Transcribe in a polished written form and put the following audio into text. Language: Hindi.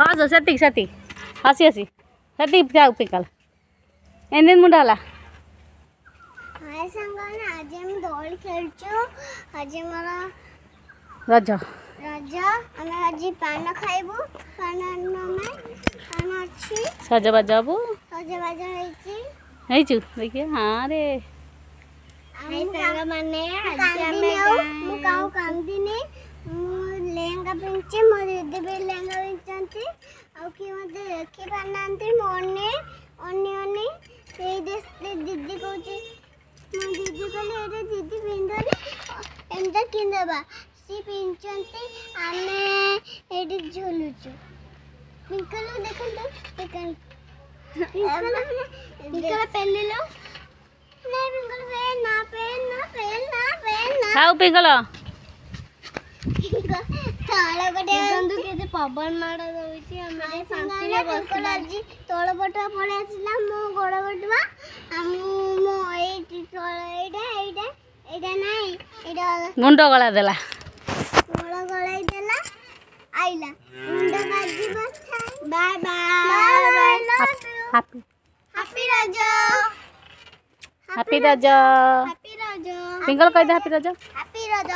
हाँ जो से हसी हसी से क्या पिकल एन मुंडा हला हाय संगने आज हम दौड़ खेलचो आज हमरा रज रज हम आज पान खाइबो पान में पान अछि सजबाज हबो होइची देखिए हाँ रे हाय संग माने आज हम मु काउ कांदिनी मु लेंगा पिंचे मो दीदी भी लेंगा पिंचंती आ कि मते देखि पानांती मोने ओने से दीदी कहूची मो दीदी कहले एरे दीदी पिंधरी एंदा किंदबा सी पिंचंती आमे एडी झुलुचु पिंकल देखंतु पिंकल पेन लो नहीं पिंकल पेन खाऊ पिंकल ताला गटे बंदू के पवन मार दउची हमरे शांति रे बसला जी तोळ बटा पळे आसला मो गोड़ बटवा मो एटी तोळ एटा नाही एटा मुंडो गला देला गोड़ गळाई देला आइला मुंडो काजी बस बाय बाय हैप्पी हैप्पी रज हैप्पी रज पिंकल कह दे हैप्पी रज हैप्पी रज